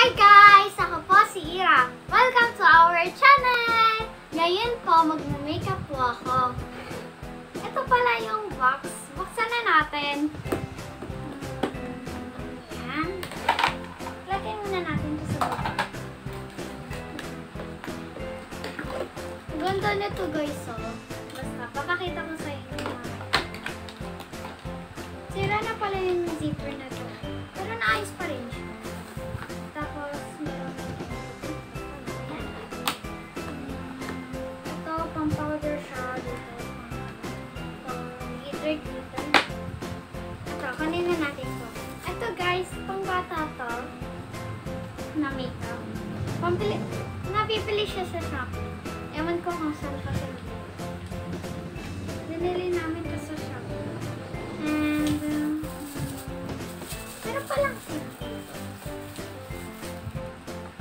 Hi guys! Ako po si Ira. Welcome to our channel! Ngayon po, mag-makeup po ako. Ito pala yung box. Buksan na natin. Ayan. Lagyan muna natin ito sa box. Ganda nito guys, oh. Basta, papakita ko sa inyo. Sira na pala yung zipper na to. Pero naayos pa rin siya. Tapos, meron ayan. Ito, pang powder siya. Dito, pang glitter. Ito, kanina natin to. Ito guys, pang bata to. Na makeup. Napipili siya sa Shopee. Ewan ko kung saan kasi. Binili namin ito sa Shopee. And, meron pa lang siya.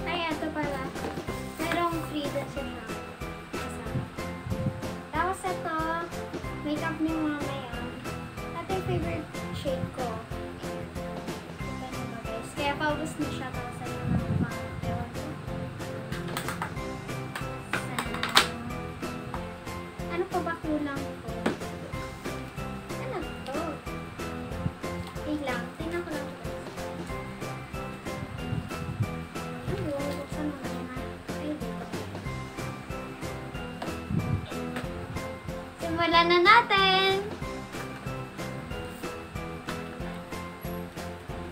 Ay, ito pala. Merong free din siya. Tapos ito, makeup ni mama yan. Ito yung favorite shade ko. Ito naman guys. Kaya paubos na siya. Tapos ito naman pa. Ewan ko. Ano pa ba kulang ko? Ano to? Wait lang. Tingnan ko lang ito. Buksan mo na. Ay, dito. Simulan na natin!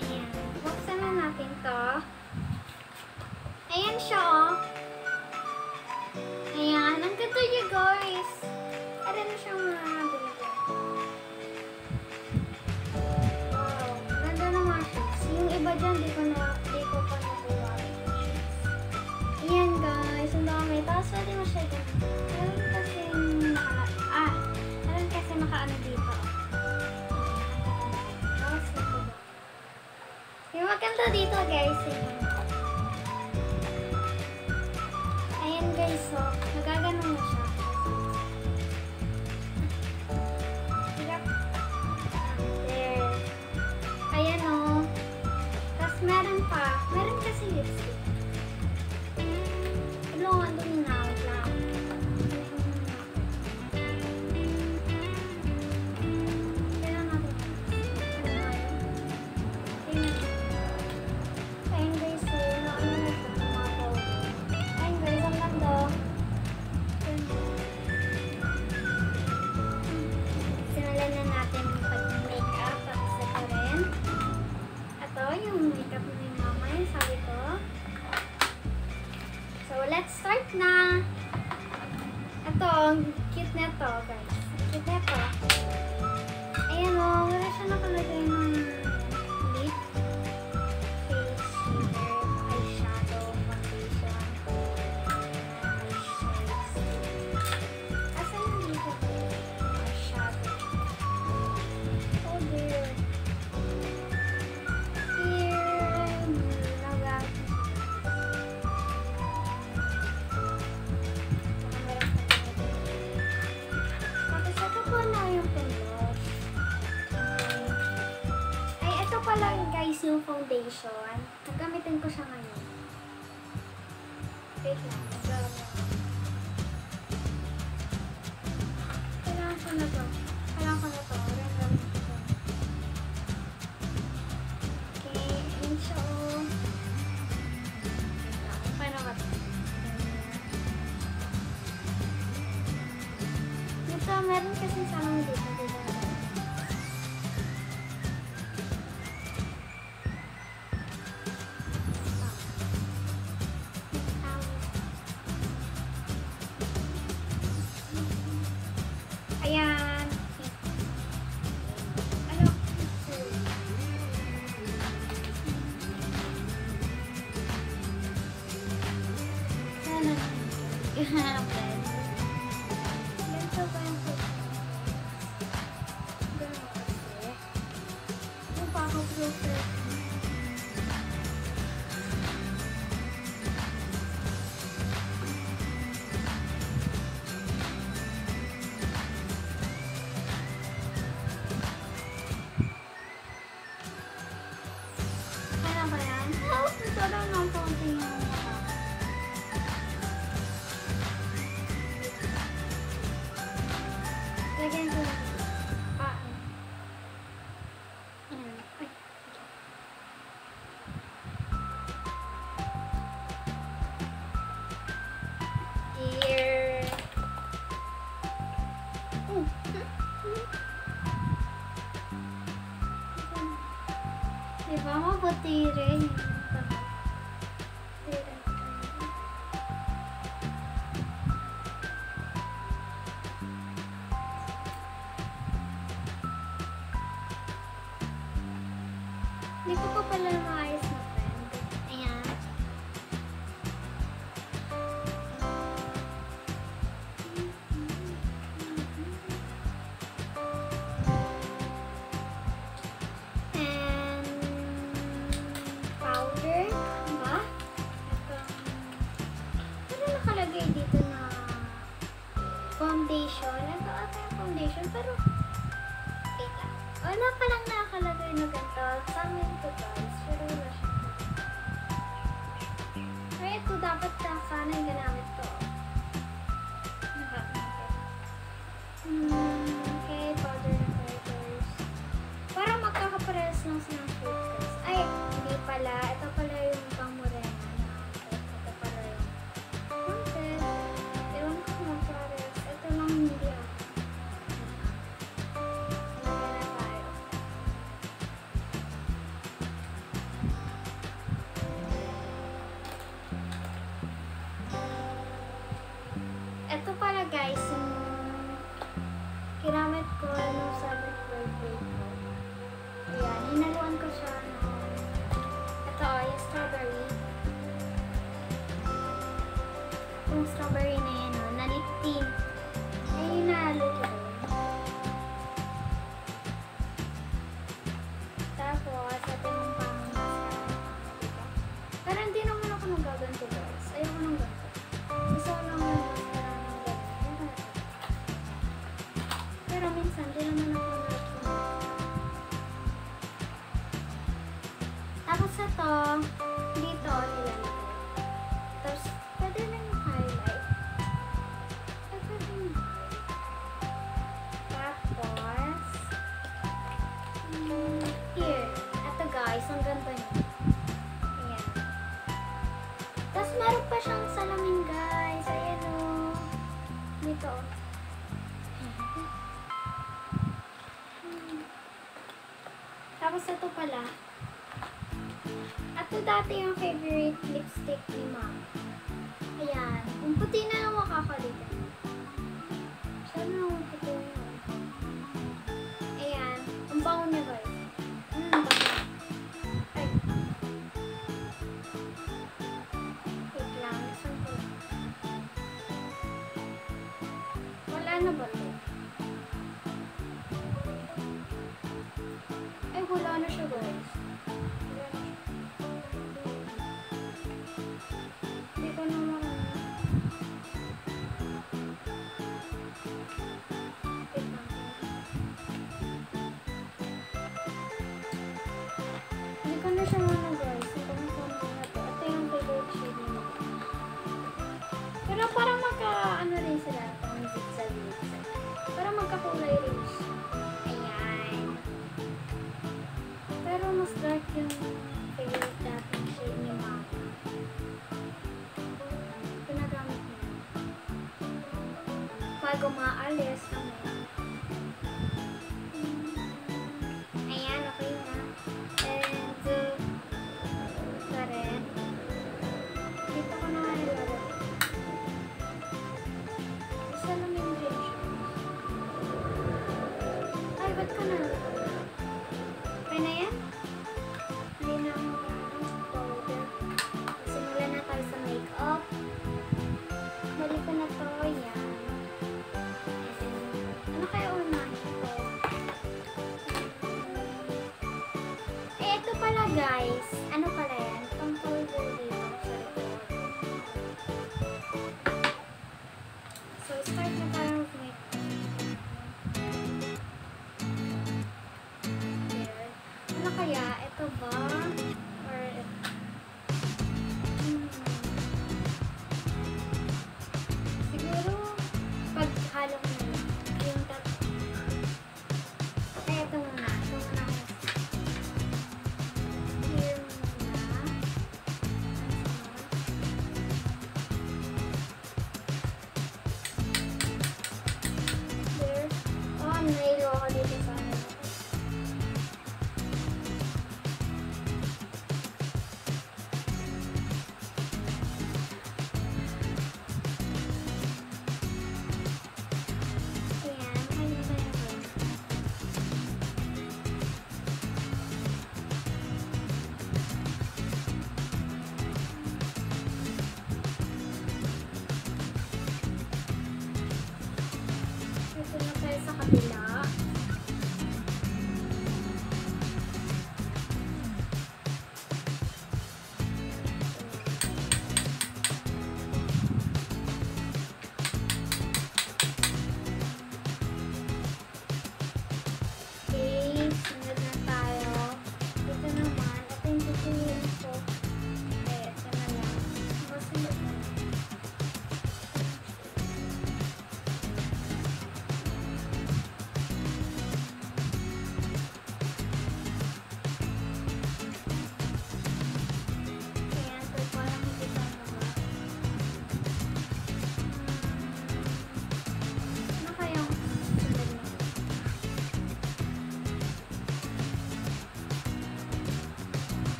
Ayan. Buksan na natin to. Ayan siya, oh. Ayan. Ang ganda niya, guys. Ayan na siyang mga dito. Wow. Ganda naman siya. Yung iba dyan, di ko pa nakuha. Ayan, guys. Ang dami. Tapos, pwede mo siya dyan. Meron kasi naka-ano dito. Tapos, ito. Yung maganda dito, guys. Ayan, guys. So, nagaganon na siya. There. Ayan, oh. Tapos, meron pa. Meron kasi lipstick. Ano, andun na. Wait lang. Kailan natin. Ayan, guys. So, naano na siya. Tumapaw. Ayan, guys. Ang ganda. Simulan na natin pag-makeup. Tapos ito rin. Ito, yung makeup ni mama. Yung sabi ko. So, let's start na. Ito, ang cute na ito, guys. Cute na ito. Ayan o, wala siya nakalagay ng lip, face shader, eyeshadow, foundation, eyeshades. Asan yung dito? Eyeshadow. Oh dear. Here, nagat. Tapos ito pala yung pinbrush. Ay, ito pala guys yung foundation. Nagamitin ko siya ngayon. Wait lang. Kailangan ko na to. Kailangan ko na to. Okay, yun siya o. Wait lang. Paano ba ito? Ito, meron kasi sarang dito. Ayan. Ano? Sana. Ihanap din. Ganito ba yung ganito kasi? Yung pako-filter. Ano ba yan? lang ng konti yung lagyan ko lang. Ayan. Ay. Here. Diba mabuti rin yung hindi ko pa pala maayos na pen. Ayan. And powder. Diba? Ano nakalagay dito na foundation? Ito ata yung foundation pero wait lang. Wala pa lang nakalagay na ganito. Sa amin ito guys. Pero wala siya. Pero ito dapat na sana yung ginamit to. Okay, powder na colors. Parang magkakapares lang silang fruit guys. Ay, hindi pala. Ito pala yung pang morena. Ito pala yung content. Ewan ko kung magpares. Ito lang hindi ako. Ito pala guys, yung ginamit ko nung sa birthday ko. Ayan, hinaluan ko siya ng ito, yung strawberry. Yung strawberry na yun, na lip tint. Ay, hinalo ko rin. Tapos, ito yung pang mascara. Pero hindi naman ako nagaganto guys. Ayoko nang ganto. Gusto ko lang yung mascara ng ganto. Pero minsan, di naman ako nagaganto. Tapos ito, dito, nilalagay. Tapos, pwede na yung highlight. Pwede na yung highlight. Tapos, here. Ito guys, ang ganda niya. Ayan. Tapos, meron pa siyang salamin guys. Ayan o. Dito. Tapos, ito pala. Ito dati yung favorite lipstick ni Mom. Ayan. Kung puti na lang makakalitan. Sana lang puti na lang. Ayan. Ang bango niya guys. Bango. Ay. Wait lang. Saan ko? Wala na ba ito? Ay, wala na siya guys. Hindi ko naman. Wait lang. Hindi ko na siya muna guys. Ito na sa mga ito. Ito yung favorite shade niya. Pero parang ano rin sila. Parang zigzag. Parang magkakulay rin siya. Ayan. Pero mas dark yung favorite dating shade ni Mama. Pinagamit niya. Bago maalis kami. Ayan, okay na. And, ito rin. Dito ko na nga ilalagay. Isa lang yung rin siya. Ay, ba't ka na? Okay na yan? Hindi na ako powder. Simulan na tayo sa makeup. Balik ko na to. Yan. Ano kaya unahin ko? Ito pala guys. Ano pala yan? Pang powder dito sa likod. So, start na tayo with makeup. There. Ano kaya? Ito ba? Or ito?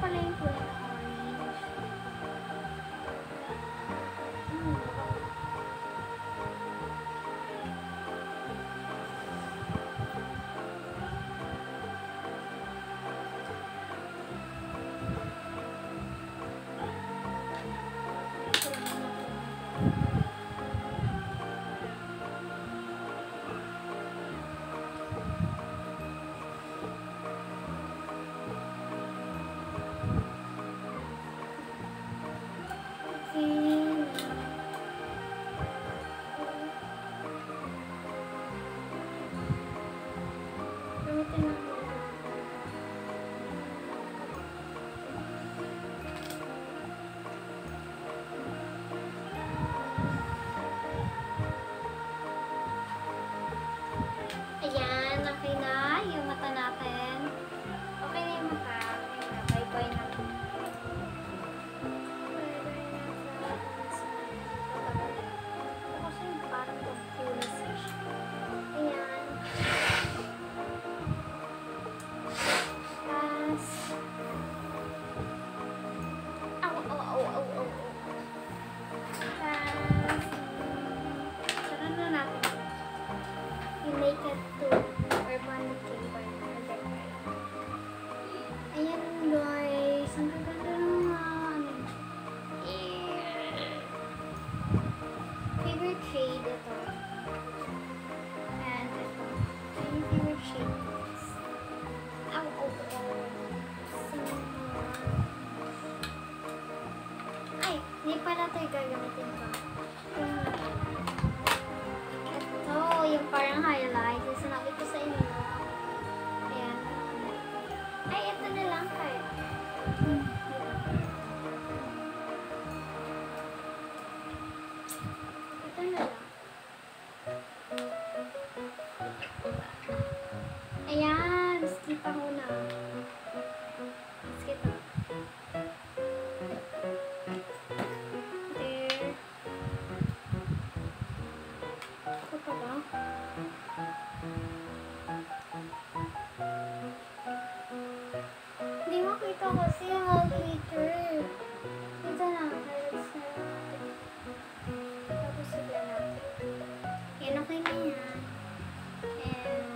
pala yung kulay ng orange. Ayan, okay na yung mata natin. Okay na yung mata. Okay na, bye-bye na. Kasi parang mag-full-ish. Ayan. Tapos, sara na natin. You make it to permanent flavor. Ayan guys, ang gaganda naman. Favorite shade ito. And ito. Ito yung favorite shade guys. Ay, hindi pala ito yung gagamitin ko. Ito, yung parang highlight. Yung sinabi ko sa inyo. Ayan. Ay, ito na lang kayo. Ito na lang. Ayan, skip ako na. Skip ako. There. Ako pa ba? Hindi makita kasi ang glitter. Dito na. Highlights na natin. Tapos sigla natin. Yan, okay na yan. And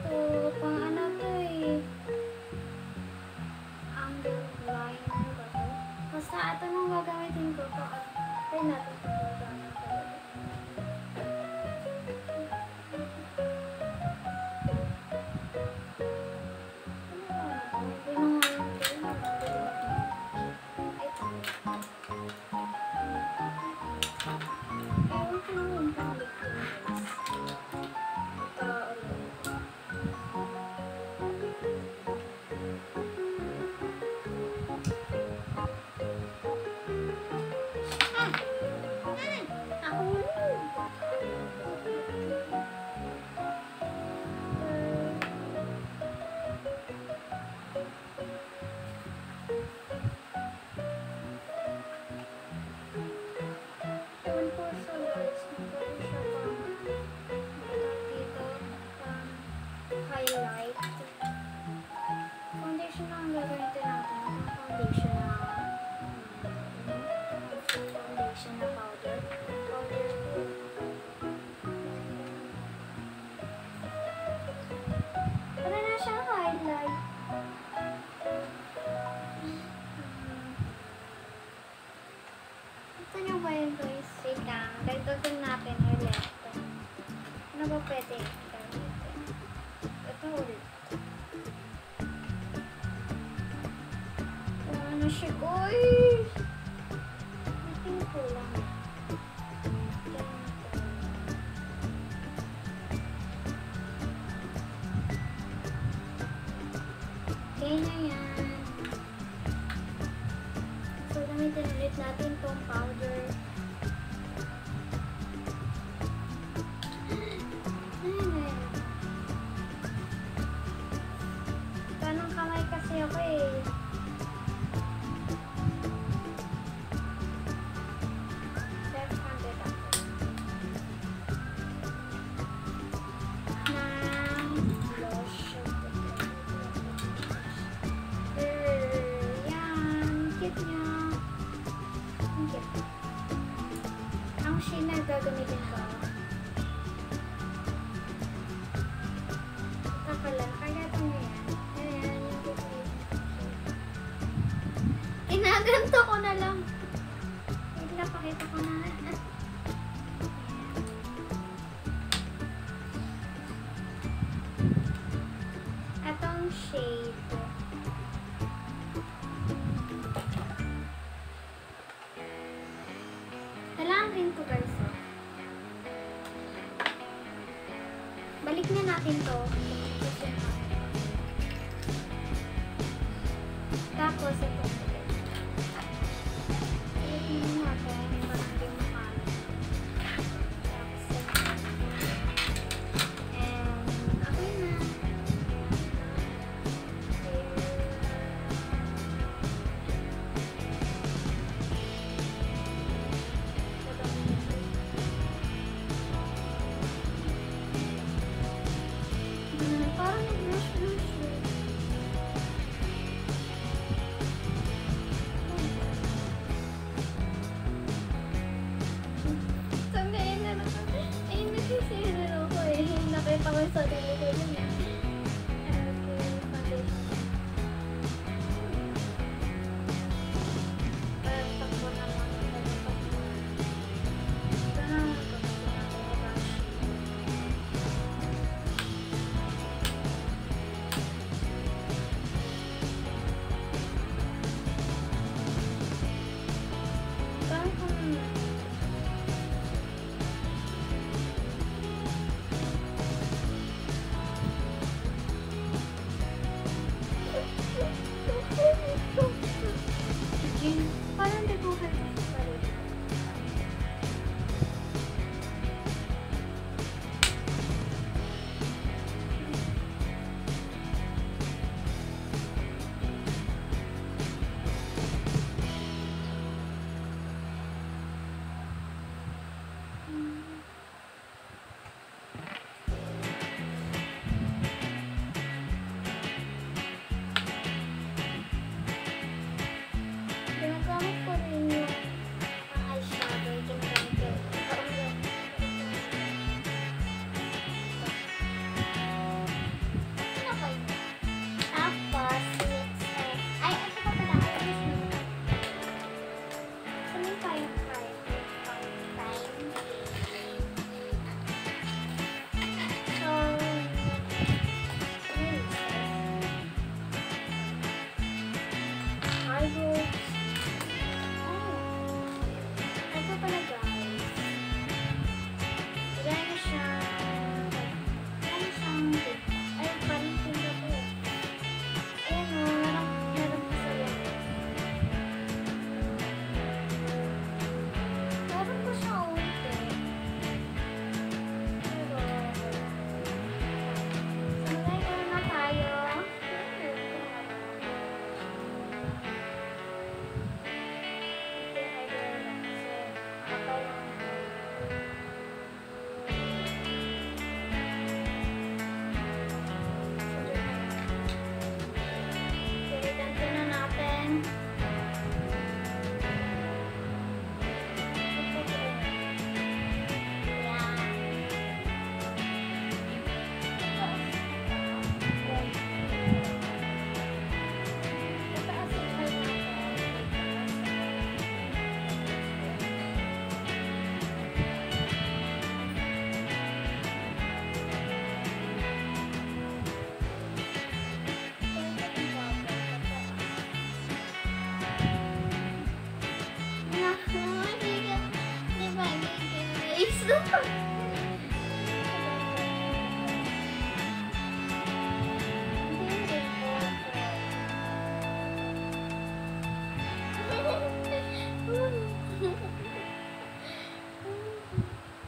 ito, pang ano to eh. Liner ba to? Basta ito nung gagamitin ko. Try natin ito gagamitin talaga. Highlight. Foundation na ang gagamitin natin. Foundation na powder. Wala na siyang highlight. Ito nyo ba yun guys? Wait lang. Dagdagan natin ulit. Ano ba pwede? Ito ulit. Ano siya guys? Natin ko lang. Okay na yan. So, gamitin ulit natin itong powder. Ganong kamay kasi ako eh. Left-handed ako. pala, nakagatong na yan. Ayan, yung cookie. Ginaganto ko na lang. Wait lang, pakita ko na. Atong shade. Kailangan rin to guys. Oh. Balik na natin to. Tapos ito. Balik na natin. Parang hindi makalat. Tapos ito. And okay na. Parang nag-blush-blush eh. Sabihin na lang. Ay, nagsisira ako eh. Nakita ko yung sarili ko yun eh. Okay, foundation. Parang takbo na lang. Ito na lang ito. Brush. Parang di ko kayo sa sarili. Ginagamit ko rin yung eyeshadow. Ginagamit ko. Tapos, ay, ito pa pala. Sabihin tayo prime. So, eyebrows. Ito pala guys. Wala na siyang ay parang tinda ko eh. Ayan o, meron pa sa yan. Meron pa siya ulit eh. Pero, sunday na tayo.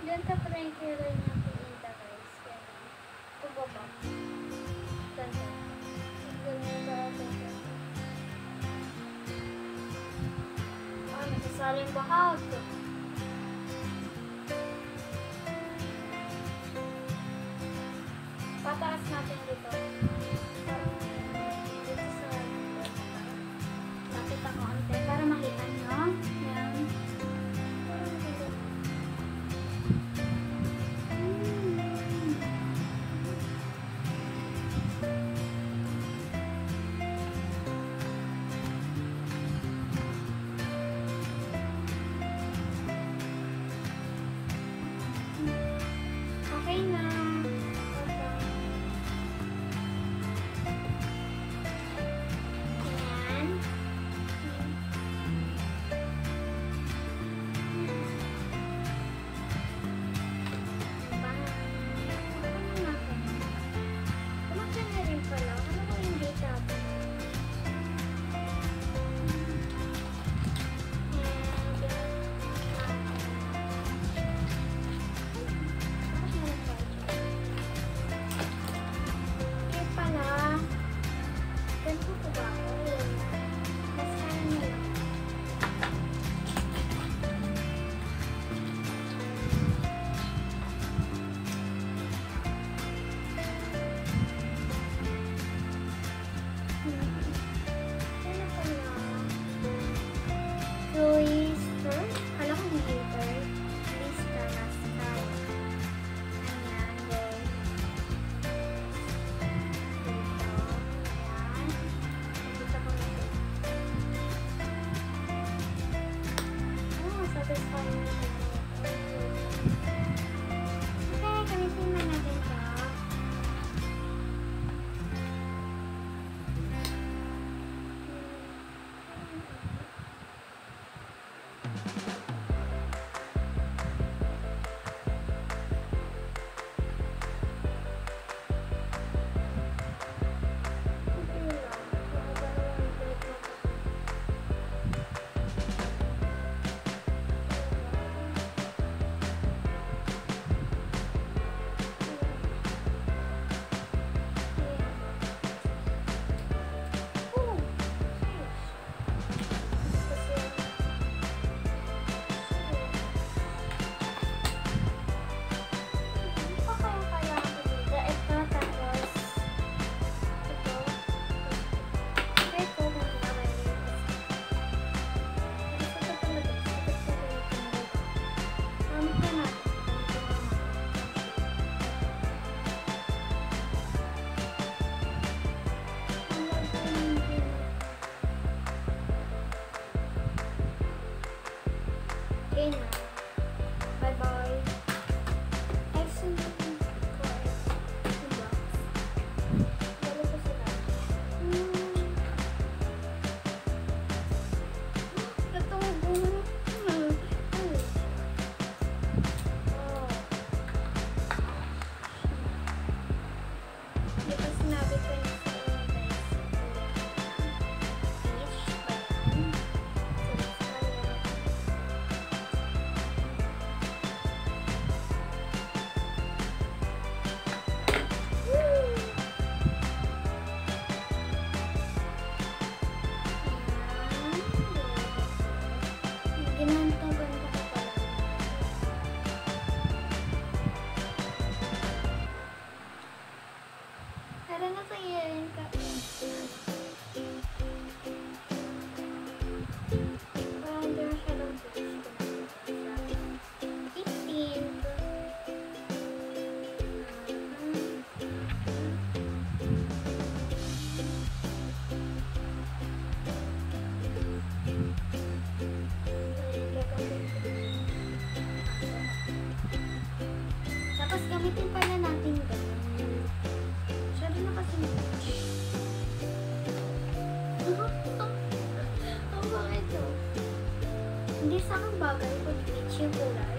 Ganda pa rin yung color niya pinita guys. Ito baba. Ganda. Ganda. Ah, nagsasaling bahag. Pataas natin dito. Dito sa lapit ako ante para makita nyo. Yan. circular.